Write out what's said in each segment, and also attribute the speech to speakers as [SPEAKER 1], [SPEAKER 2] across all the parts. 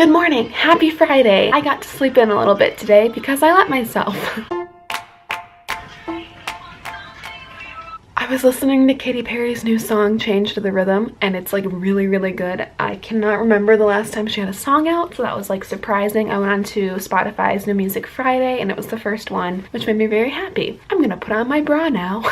[SPEAKER 1] Good morning, happy Friday. I got to sleep in a little bit today because I let myself. I was listening to Katy Perry's new song, Change to the Rhythm, and it's like really, really good. I cannot remember the last time she had a song out, so that was like surprising. I went on to Spotify's New Music Friday and it was the first one, which made me very happy. I'm gonna put on my bra now.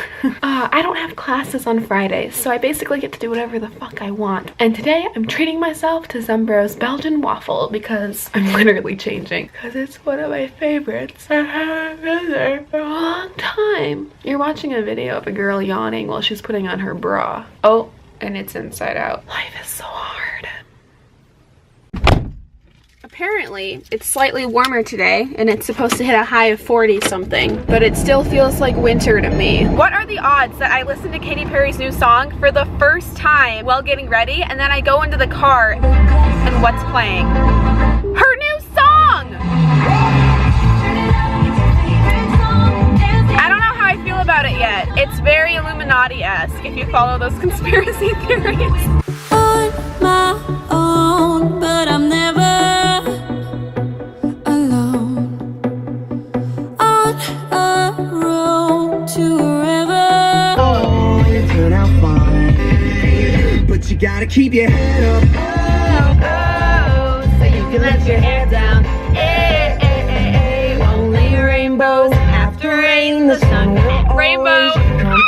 [SPEAKER 1] I don't have classes on Fridays, so I basically get to do whatever the fuck I want. And today I'm treating myself to Zumbro's Belgian waffle because I'm literally changing, because it's one of my favorites. I haven't been there for a long time. You're watching a video of a girl yawning while she's putting on her bra. Oh, and it's inside out. Life is so hard. Apparently, it's slightly warmer today, and it's supposed to hit a high of 40 something, but it still feels like winter to me. What are the odds that I listen to Katy Perry's new song for the first time while getting ready, and then I go into the car, and what's playing? Her new song! I don't know how I feel about it yet. It's very Illuminati-esque if you follow those conspiracy theories.
[SPEAKER 2] On my own, but I'm never alone. On a road to a river.
[SPEAKER 3] Oh, it turned out fine, but you gotta keep your head up. Oh, oh, so you can let your hair down. Hey, hey, hey, hey. Only rainbows after rain, the sun will
[SPEAKER 1] Rainbow.
[SPEAKER 3] come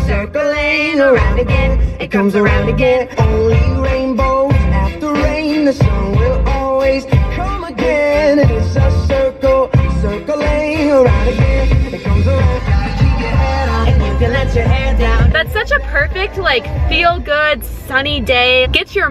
[SPEAKER 3] circling around again. It comes around again. Only rainbows after rain, the sun will always come again. It's a circle, circling around again. It comes around. Keep your head up, and you can let your hair down.
[SPEAKER 1] That's such a perfect, like, feel-good, sunny day. Get your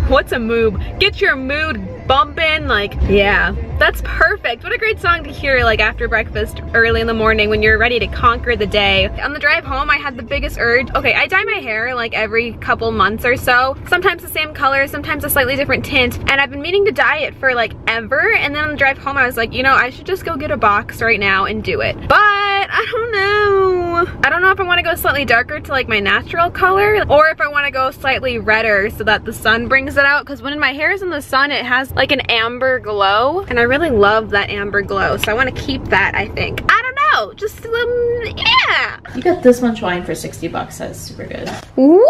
[SPEAKER 1] what's a moob? Get your mood bumping, like, yeah. That's perfect. What a great song to hear, like, after breakfast, early in the morning when you're ready to conquer the day. On the drive home, I had the biggest urge. Okay, I dye my hair, like, every couple months or so. Sometimes the same color, sometimes a slightly different tint. And I've been meaning to dye it for, like, ever. And then on the drive home, I was like, you know, I should just go get a box right now and do it. But I don't know. I don't know if I want to go slightly darker to, like, my natural color, or if I want to go slightly redder so that the sun brings it out. Because when my hair is in the sun, it has, like, an amber glow. And I really love that amber glow, so I want to keep that, I think. I don't know, just yeah.
[SPEAKER 4] You got this much wine for 60 bucks. That's super good.
[SPEAKER 1] Whoa!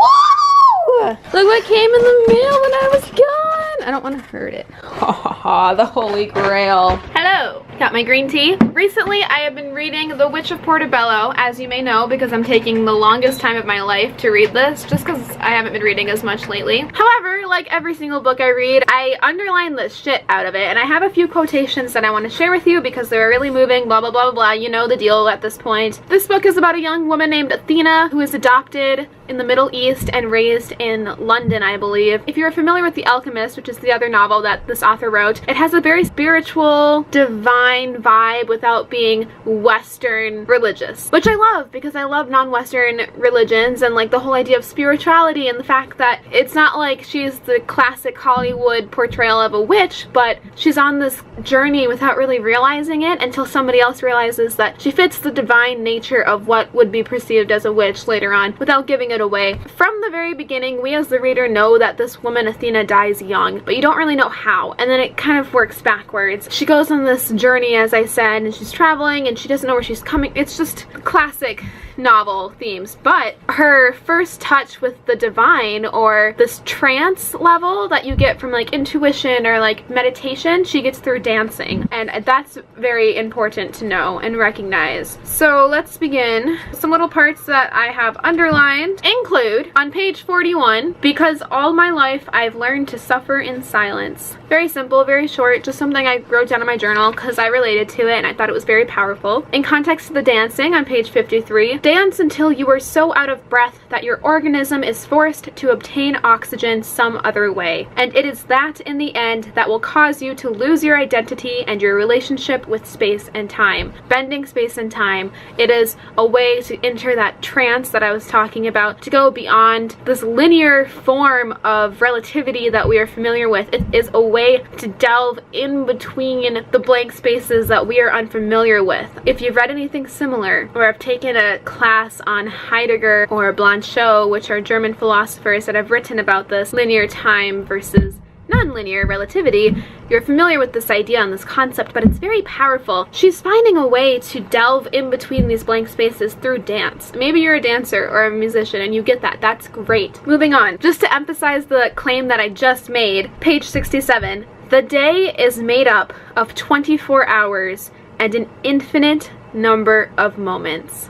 [SPEAKER 1] Look what came in the mail when I was gone. I don't want to hurt it. Ha ha ha, the holy grail. Hello. Got my green tea. Recently, I have been reading The Witch of Portobello, as you may know, because I'm taking the longest time of my life to read this, just because I haven't been reading as much lately. However, like every single book I read, I underline the shit out of it, and I have a few quotations that I want to share with you because they're really moving, blah, blah, blah, blah, blah. You know the deal at this point. This book is about a young woman named Athena who is adopted in the Middle East and raised in London, I believe. If you're familiar with The Alchemist, which is the other novel that this author wrote, it has a very spiritual, divine vibe without being Western religious, which I love because I love non-Western religions and like the whole idea of spirituality and the fact that it's not like she's the classic Hollywood portrayal of a witch, but she's on this journey without really realizing it until somebody else realizes that she fits the divine nature of what would be perceived as a witch later on without giving it away. From the very beginning, we as the reader know that this woman Athena dies young, but you don't really know how, and then it kind of works backwards. She goes on this journey, as I said, and she's traveling and she doesn't know where she's coming. It's just classic novel themes, but her first touch with the divine, or this trance level that you get from like intuition or like meditation, she gets through dancing, and that's very important to know and recognize. So let's begin. Some little parts that I have underlined include on page 41, because all my life I've learned to suffer in silence. Very simple, very short, just something I wrote down in my journal because I related to it and I thought it was very powerful. In context of the dancing on page 53, dance until you are so out of breath that your organism is forced to obtain oxygen some other way. And it is that in the end that will cause you to lose your identity and your relationship with space and time. Bending space and time. It is a way to enter that trance that I was talking about, to go beyond this linear form of relativity that we are familiar with. It is a way to delve in between the blank spaces that we are unfamiliar with. If you've read anything similar, or have taken a class on Heidegger or Blanchot, which are German philosophers that have written about this linear time versus nonlinear relativity. You're familiar with this idea and this concept, but it's very powerful. She's finding a way to delve in between these blank spaces through dance. Maybe you're a dancer or a musician and you get that. That's great. Moving on. Just to emphasize the claim that I just made, page 67. The day is made up of 24 hours and an infinite number of moments.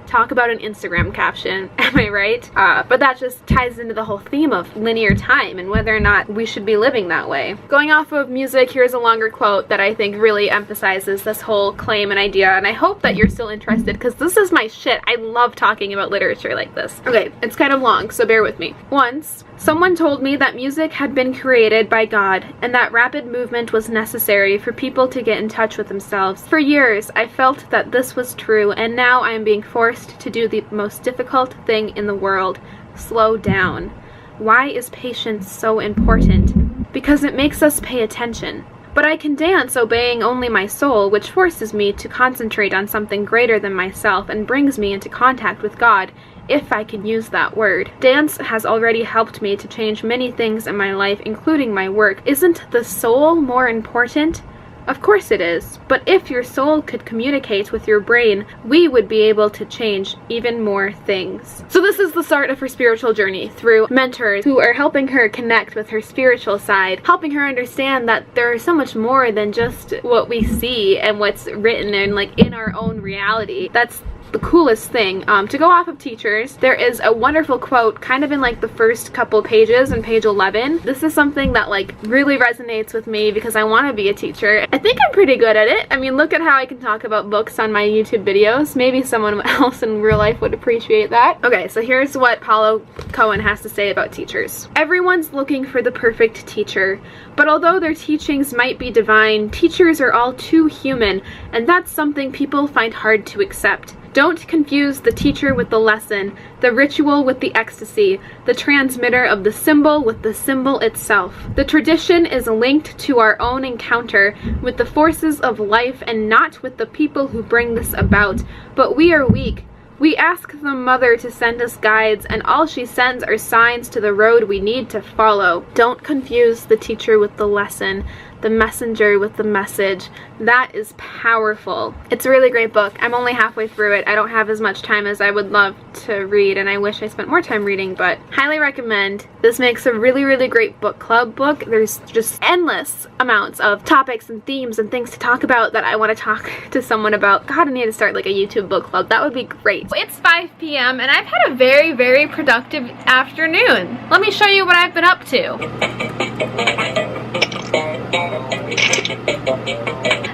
[SPEAKER 1] Talk about an Instagram caption, am I right? But that just ties into the whole theme of linear time and whether or not we should be living that way. Going off of music, here's a longer quote that I think really emphasizes this whole claim and idea, and I hope that you're still interested because this is my shit. I love talking about literature like this. Okay, it's kind of long, so bear with me. Once, someone told me that music had been created by God and that rapid movement was necessary for people to get in touch with themselves. For years, I felt that this was true, and now I am being forced to do the most difficult thing in the world: slow down. Why is patience so important? Because it makes us pay attention. But I can dance obeying only my soul, which forces me to concentrate on something greater than myself and brings me into contact with God, if I can use that word. Dance has already helped me to change many things in my life, including my work. Isn't the soul more important? Of course it is, but if your soul could communicate with your brain, we would be able to change even more things. So this is the start of her spiritual journey through mentors who are helping her connect with her spiritual side, helping her understand that there is so much more than just what we see and what's written and like in our own reality. That's the coolest thing. To go off of teachers, there is a wonderful quote kind of in like the first couple pages in page 11. This is something that like really resonates with me because I want to be a teacher. I think I'm pretty good at it. I mean, look at how I can talk about books on my YouTube videos. Maybe someone else in real life would appreciate that. Okay, so here's what Paulo Cohen has to say about teachers. Everyone's looking for the perfect teacher, but although their teachings might be divine, teachers are all too human, and that's something people find hard to accept. Don't confuse the teacher with the lesson, the ritual with the ecstasy, the transmitter of the symbol with the symbol itself. The tradition is linked to our own encounter with the forces of life and not with the people who bring this about. But we are weak. We ask the mother to send us guides, and all she sends are signs to the road we need to follow. Don't confuse the teacher with the lesson, the messenger with the message. That is powerful. It's a really great book. I'm only halfway through it. I don't have as much time as I would love to read, and I wish I spent more time reading, but highly recommend. This makes a really, really great book club book. There's just endless amounts of topics and themes and things to talk about that I want to talk to someone about. God, I need to start like a YouTube book club. That would be great. It's 5 p.m. and I've had a very, very productive afternoon. Let me show you what I've been up to.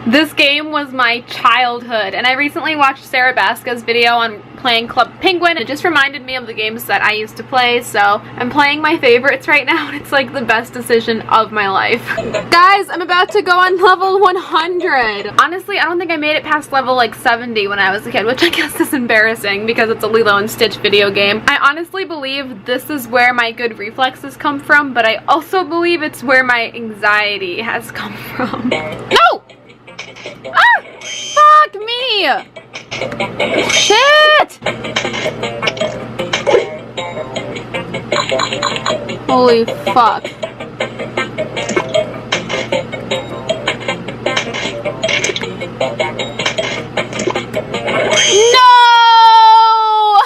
[SPEAKER 1] This game was my childhood, and I recently watched Sarah Baska's video on playing Club Penguin. It just reminded me of the games that I used to play, so I'm playing my favorites right now, and it's like the best decision of my life. Guys, I'm about to go on level 100. Honestly, I don't think I made it past level like 70 when I was a kid, which I guess is embarrassing because it's a Lilo and Stitch video game. I honestly believe this is where my good reflexes come from, but I also believe it's where my anxiety has come from. No! Ah! Fuck me! Shit! Holy fuck. No!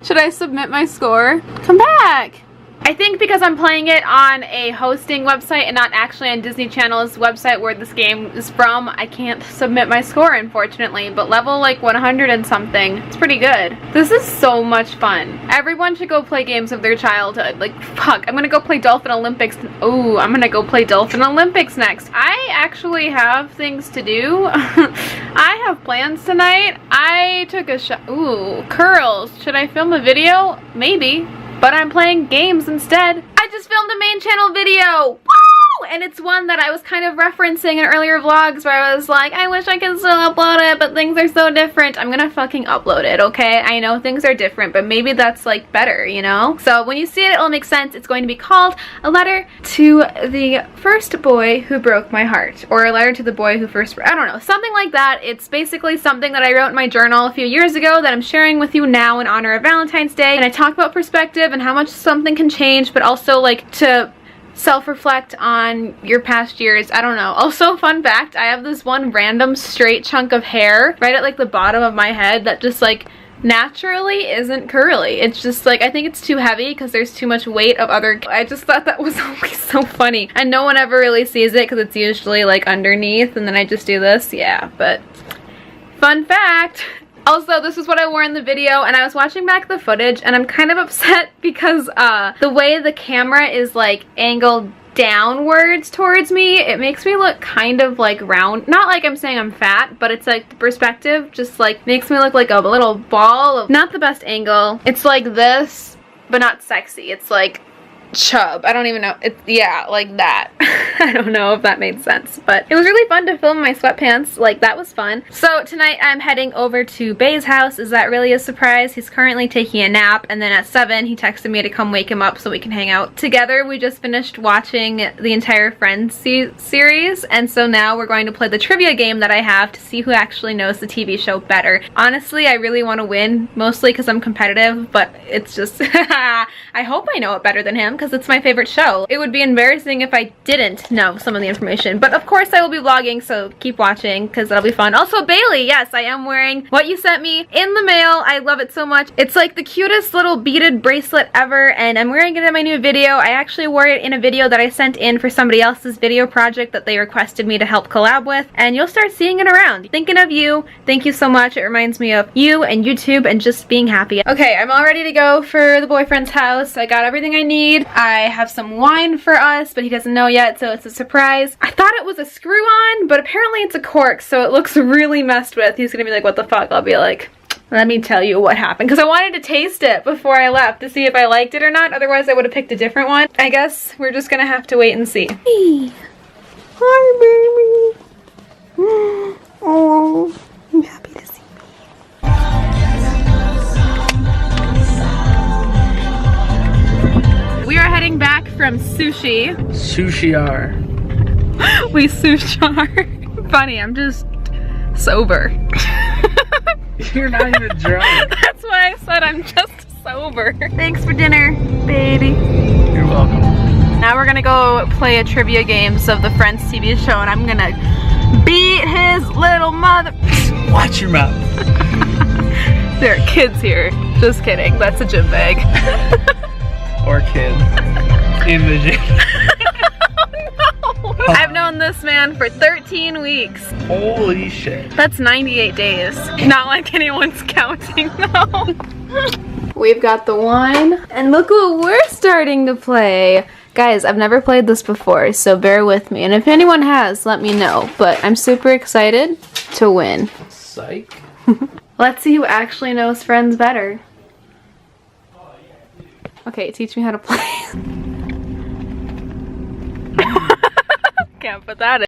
[SPEAKER 1] Should I submit my score? Come back! I think because I'm playing it on a hosting website and not actually on Disney Channel's website where this game is from, I can't submit my score, unfortunately, but level like 100 and something, it's pretty good. This is so much fun. Everyone should go play games of their childhood. Like, fuck, I'm gonna go play Dolphin Olympics. Oh, I'm gonna go play Dolphin Olympics next. I actually have things to do. I have plans tonight. I took a shot. Ooh, curls. Should I film a video? Maybe. But I'm playing games instead. I just filmed a main channel video! Woo! And it's one that I was kind of referencing in earlier vlogs where I was like, I wish I could still upload it, but things are so different. I'm gonna fucking upload it, okay? I know things are different, but maybe that's like better, you know? So when you see it, it'll make sense. It's going to be called A Letter to the First Boy Who Broke My Heart, or A Letter to the Boy Who First, I don't know, something like that. It's basically something that I wrote in my journal a few years ago that I'm sharing with you now in honor of Valentine's Day, and I talk about perspective and how much something can change, but also like to self-reflect on your past years. I don't know. Also, fun fact, I have this one random straight chunk of hair right at like the bottom of my head that just like naturally isn't curly. It's just like, I think it's too heavy because there's too much weight of other. I just thought that was always so funny, and no one ever really sees it because it's usually like underneath, and then I just do this. Yeah, but fun fact. Also, this is what I wore in the video, and I was watching back the footage, and I'm kind of upset because the way the camera is like angled downwards towards me, it makes me look kind of like round. Not like I'm saying I'm fat, but it's like the perspective just like makes me look like a little ball of, not the best angle. It's like this, but not sexy. It's like chub. I don't even know. It's, yeah, like that. I don't know if that made sense, but it was really fun to film in my sweatpants. Like, that was fun. So tonight I'm heading over to Bay's house. Is that really a surprise? He's currently taking a nap, and then at 7 he texted me to come wake him up so we can hang out together. We just finished watching the entire Friends series, and so now we're going to play the trivia game that I have to see who actually knows the TV show better. Honestly, I really want to win, mostly because I'm competitive, but it's just I hope I know it better than him because it's my favorite show. It would be embarrassing if I didn't know some of the information, but of course I will be vlogging, so keep watching because that'll be fun. Also, Bailey, yes, I am wearing what you sent me in the mail. I love it so much. It's like the cutest little beaded bracelet ever, and I'm wearing it in my new video. I actually wore it in a video that I sent in for somebody else's video project that they requested me to help collab with, and you'll start seeing it around. Thinking of you, thank you so much. It reminds me of you and YouTube and just being happy. Okay, I'm all ready to go for the boyfriend's house. I got everything I need. I have some wine for us, but he doesn't know yet, so it's a surprise. I thought it was a screw-on, but apparently it's a cork, so it looks really messed with. He's gonna be like, what the fuck? I'll be like, let me tell you what happened, because I wanted to taste it before I left to see if I liked it or not. Otherwise I would have picked a different one. I guess we're just gonna have to wait and see. Hey. Hi, baby. Oh, I'm happy to see you. We are heading back from sushi.
[SPEAKER 5] Sushi-R.
[SPEAKER 1] We sushi-R. Funny, I'm just sober.
[SPEAKER 5] You're not even drunk.
[SPEAKER 1] That's why I said I'm just sober. Thanks for dinner, baby.
[SPEAKER 5] You're welcome.
[SPEAKER 1] Now we're gonna go play a trivia games of the Friends TV show, and I'm gonna beat his little mother.
[SPEAKER 5] Watch your mouth.
[SPEAKER 1] There are kids here. Just kidding. That's a gym bag.
[SPEAKER 5] Or kid in the gym.
[SPEAKER 1] Oh, no. I've known this man for 13 weeks.
[SPEAKER 5] Holy shit.
[SPEAKER 1] That's 98 days. Not like anyone's counting though. We've got the wine, and look what we're starting to play. Guys, I've never played this before, so bear with me. And if anyone has, let me know. But I'm super excited to win.
[SPEAKER 5] Psych.
[SPEAKER 1] Let's see who actually knows Friends better. Okay, teach me how to play. Can't put that in.